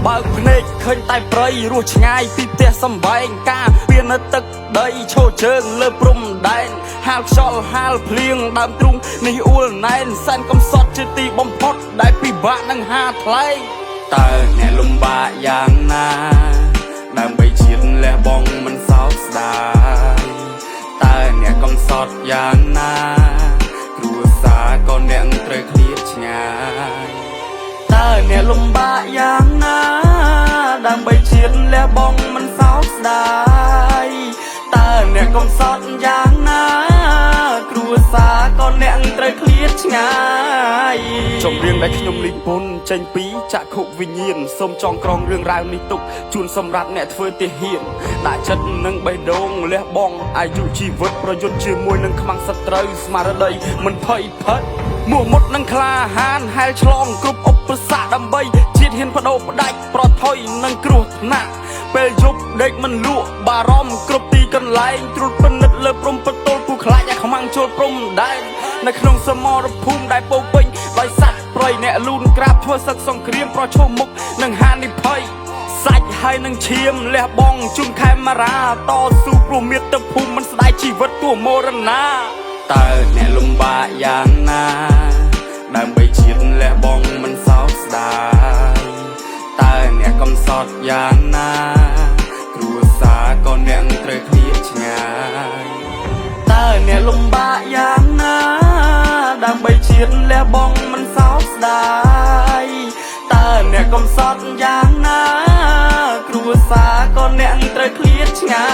បើកភ្នែកឃើញតែព្រៃរស់ឆ្ងាយពីផ្ទះសំបែងការពៀននៅទឹកដីឈរជើងលើព្រំដែនហាលខ្យល់ហាលភ្លៀងដើមទ្រូងនេះអួលណែនសែនកំសត់ជាទីបំផុតដែលពិបាកនឹងហាថ្លែងតើអ្នកលំបាកយ៉ាងណាដើម្បីជាតិលះបង់មិនសោកស្ដាយតើអ្នកកំសត់យ៉ាងណាគ្រួសារក៏អ្នកត្រូវឃ្លាតឆ្ងាយតើអ្នកលំបាកយ៉ាងណាដើម្បីជាតិលះបង់មិនសោកស្ដាយតើអ្នកកំសត់យ៉ាងណាគ្រួសារក៏អ្នកត្រូវឃ្លាតឆ្ងាយចម្រៀងដែលខ្ញុំនិពន្ធចេញពីចក្ខុវិញ្ញាណសូមចងក្រងរឿងរ៉ាវនេះទុកជូនសម្រាប់អ្នកធ្វើទាហានដាក់ចិត្តនឹងបេះដូងលះបង់អាយុជីវិតប្រយុទ្ធជាមួយនឹងខ្មាំងសត្រូវស្មារតីមិនភ័យផិតមួមុតនឹងក្លាហានហែលឆ្លងគ្រប់ឧបសគ្គដើម្បីជាតិហ៊ានបដូរផ្ដាច់ប្រថុយនឹងគ្រោះថ្នាក់ពេលយប់ដេកមិនលក់បារម្ភគ្រប់ទីកន្លែងត្រួតពិនិត្យលើព្រំប្រទល់គូខ្លាចឲ្យខ្មាំងចូលព្រំដែននៅក្នុងសមរភូមិដែលពោពេញដោយសត្វព្រៃអ្នកលូនក្រាបធ្វើសឹកសង្គ្រាមប្រឈមមុខនឹងហានិភ័យសាច់ហើយនឹងឈាមលះបង់ជូនខេមរាតស៊ូព្រោះមាតុភូមិមិនស្ដាយជីវិតទោះមរណាតើអ្នកលំបាកយ៉ាងណាដើម្បីជាតិលះបង់មិនសោកស្ដាយតើអ្នកកំសត់យ៉ាងណាគ្រួសារក៏អ្នកត្រូវឃ្លាតឆ្ងាយតើអ្នកលំបាកយ៉ាងណាដើម្បីជាតិលះបង់មិនសោកស្ដាយតើអ្នកកំសត់យ៉ាងណាគ្រួសារក៏អ្នកត្រូវឃ្លាតឆ្ងា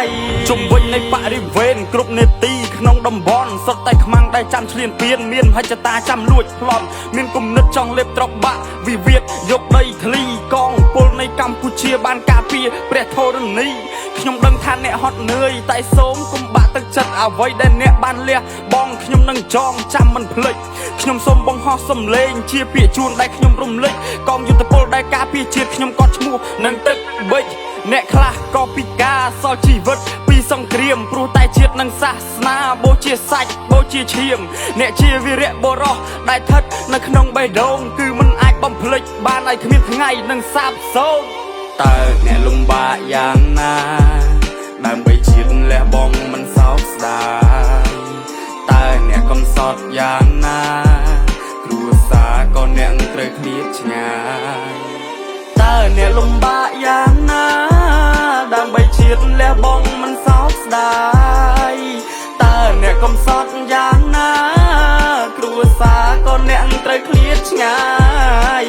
យជុំវិញនៃបរិវេណគ្រប់នេតិក្នុងតំបន់សុទ្ធតែខ្មាំងដែលចាំឈ្លានពានមានមហិច្ឆតាចាំលួចប្លន់មានគំនិតចង់លេបត្របាក់វិវាទយកដីធ្លីកងពលនៃកម្ពុជាបានការពារព្រះធរណីខ្ញុំដឹងថាអ្នកហត់នឿយតែសូមកុំបាក់ទឹកចិត្តអ្វីដែលអ្នកបានលះបង់ខ្ញុំនឹងចងចាំមិនភ្លេចខ្ញុំសូមបង្ហោះសំឡេងជាពាក្យជូនដែលខ្ញុំរំលេចកងយុទ្ធពលដែលការពារជាតិខ្ញុំក៏ឈ្មោះនឹងទឹកបិចអ្នកខ្លះក៏ពិការសល់ជីវិតពីសង្គ្រាមព្រោះតែជាតិនិងសាសនាបូជាសាច់បូជាឈាមអ្នកជាវីរៈបុរសដែលស្ថិតនៅក្នុងបេះដូងគឺមិនអាចបំភ្លេចបានឲ្យគ្មានថ្ងៃនឹងសាបសូន្យតើអ្នកលំបាកយ៉ាងណាដើម្បីជាតិលះបង់មិនសោកស្ដាយតើអ្នកកំសត់យ៉ាងណាគ្រួសារក៏អ្នកត្រូវឃ្លាតឆ្ងាយតើអ្នកលំបាកយ៉ាងណាដើម្បីជាតិលះបង់មិនសោកស្ដាយតើអ្នកកំសត់យ៉ាងណាគ្រួសារក៏អ្នកត្រូវឃ្លាតឆ្ងាយ